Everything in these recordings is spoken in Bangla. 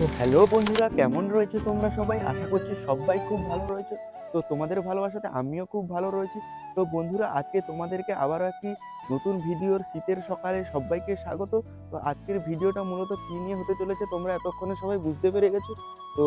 তো হ্যালো বন্ধুরা, কেমন রয়েছে তোমরা সবাই? আশা করছি সবাই খুব ভালো রয়েছে। তো তোমাদের ভালোবাসাতে আমিও খুব ভালো রয়েছি। তো বন্ধুরা, আজকে তোমাদেরকে আবারও একটি নতুন ভিডিওর শীতের সকালে সবাইকে স্বাগত। তো আজকের ভিডিওটা মূলত কী নিয়ে হতে চলেছে তোমরা এতক্ষণে সবাই বুঝতে পেরে গেছো। তো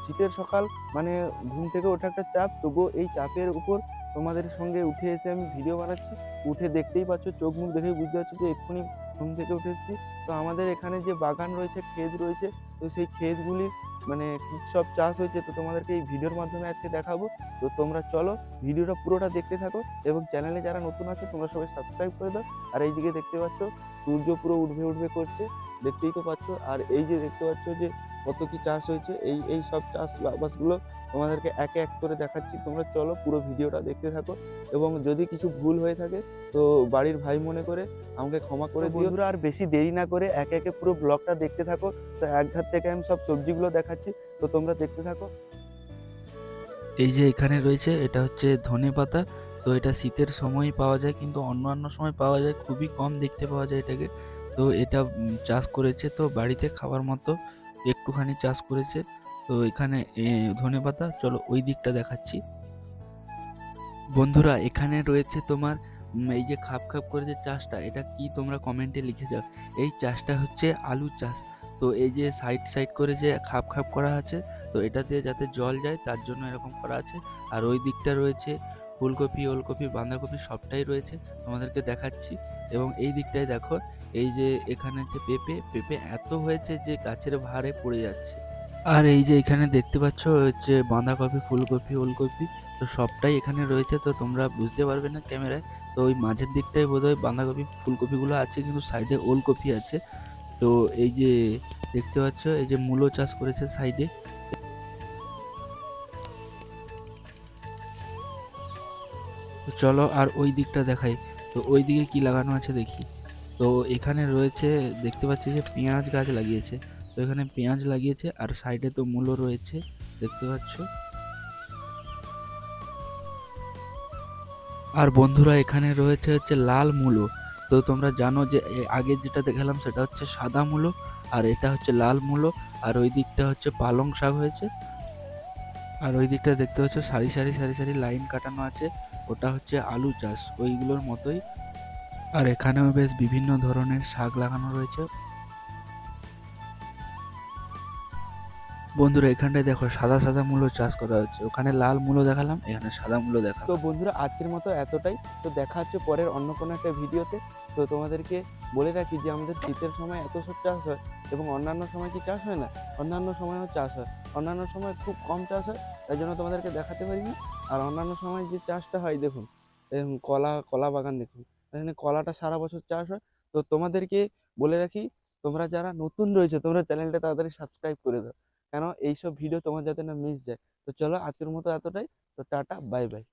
শীতের সকাল মানে ঘুম থেকে ওঠা একটা চাপ, তবুও এই চাপের উপর তোমাদের সঙ্গে উঠে এসে আমি ভিডিও বানাচ্ছি। উঠে দেখতেই পাচ্ছ, চোখ মুখ দেখেই বুঝতে পারছো যে এক্ষুনি ঘুম থেকে উঠে এসেছি। তো আমাদের এখানে যে বাগান রয়েছে, ক্ষেত রয়েছে, তো সেই ক্ষেতগুলির মানে কি সব চাষ হয়েছে তো তোমাদেরকে এই ভিডিওর মাধ্যমে আজকে দেখাবো। তো তোমরা চলো ভিডিওটা পুরোটা দেখতে থাকো, এবং চ্যানেলে যারা নতুন আছে তোমরা সবাই সাবস্ক্রাইব করে দাও। আর এইদিকে দেখতে পাচ্ছ সূর্য পুরো উঠবে উঠবে করছে, দেখতেই তো পাচ্ছ। আর এই যে দেখতে পাচ্ছ যে কত কি চাষ হয়েছে, এই এই সব চাষ আবাসগুলো তোমাদেরকে একে এক করে দেখাচ্ছি। তোমরা চলো পুরো ভিডিওটা দেখতে থাকো, এবং যদি কিছু ভুল হয়ে থাকে তো বাড়ির ভাই মনে করে আমাকে ক্ষমা করে দিও বন্ধুরা। আর বেশি দেরি না করে একে একে পুরো ব্লগটা দেখতে থাকো। তো এক ধার থেকে আমি সব সবজিগুলো দেখাচ্ছি, তো তোমরা দেখতে থাকো। এই যে এখানে রয়েছে, এটা হচ্ছে ধনেপাতা। তো এটা শীতের সময় পাওয়া যায়, কিন্তু অন্যান্য সময় পাওয়া যায়, খুবই কম দেখতে পাওয়া যায় এটাকে। তো এটা চাষ করেছে তো বাড়িতে খাবার মতো একটুখানি চাষ করেছে। তো এখানে ধনেপাতা, চলো ওই দিকটা দেখাচ্ছি। বন্ধুরা, এখানে রয়েছে তোমার এই যে খাপ খাপ করে যে চাষটা, এটা কি তোমরা কমেন্টে লিখে যাও। এই চাষটা হচ্ছে আলু চাষ। তো এই যে সাইড সাইড করে যে খাপ খাপ করা আছে, তো এটা দিয়ে যাতে জল যায় তার জন্য এরকম করা আছে। আর ওই দিকটা রয়েছে ফুলকপি, ওলকপি, বাঁধাকপি সবটাই রয়েছে, তোমাদেরকে দেখাচ্ছি। এবং এই দিকটায় দেখো, এই যে এখানে যে পেঁপে পেঁপে এত হয়েছে যে গাছের ভারে পড়ে যাচ্ছে। আর এই যে এখানে দেখতে পাচ্ছ হচ্ছে বাঁধাকপি, ফুলকপি, ওলকপি, তো সবটাই এখানে রয়েছে। তো তোমরা বুঝতে পারবে না ক্যামেরায়, তো ওই মাঝের দিকটাই বোধহয় বাঁধাকপি ফুলকপিগুলো আছে, কিন্তু সাইডে ওলকপি আছে। তো এই যে দেখতে পাচ্ছ, এই যে মূলো চাষ করেছে সাইডে। তো চলো আর ওই দিকটা দেখাই, তো ওই দিকে কি লাগানো আছে দেখি। তো এখানে রয়েছে, দেখতে পাচ্ছি যে পেঁয়াজ গাছ লাগিয়েছে। তো এখানে পেঁয়াজ লাগিয়েছে, আর সাইডে তো মূলো রয়েছে, দেখতে পাচ্ছ। আর বন্ধুরা, এখানে রয়েছে হচ্ছে লাল মূলো। তো তোমরা জানো যে আগে যেটা দেখালাম সেটা হচ্ছে সাদা মূলো, আর এটা হচ্ছে লাল মূলো। আর ওই দিকটা হচ্ছে পালং শাক হয়েছে। আর ওই দিকটা দেখতে পাচ্ছ সারি সারি সারি সারি লাইন কাটানো আছে, ওটা হচ্ছে আলু চাষ ওইগুলোর মতোই। আর এখানেও বেশ বিভিন্ন ধরনের শাক লাগানো রয়েছে। বন্ধুরা, এখানটায় দেখো সাদা সাদা মূলো চাষ করা হচ্ছে, ওখানে লাল মূলো দেখালাম, এখানে সাদা মূলো তো দেখালাম। বন্ধুরা, আজকের মতো এতটাই। তো দেখা হচ্ছে পরের অন্য কোনো একটা ভিডিওতে। তো তোমাদেরকে বলে রাখি যে আমাদের শীতের সময় এত সব চাষ হয়, এবং অন্যান্য সময় কি চাষ হয় না? অন্যান্য সময়ও চাষ হয়, অন্যান্য সময় খুব কম চাষ হয়, তাই জন্য তোমাদেরকে দেখাতে পারিনি। আর অন্যান্য সময় যে চাষটা হয় দেখুন, এরকম কলা কলা বাগান দেখুন, এখানে কলাটা সারা বছর চাষ হয়। তো তোমাদেরকে বলে রাখি, তোমরা যারা নতুন রয়েছে তোমরা চ্যানেলটা তাড়াতাড়ি সাবস্ক্রাইব করে দাও, কেন এইসব ভিডিও তোমার যাতে না মিস যায়। তো চলো আজকের মতো এতটাই। তো টাটা, বাই বাই।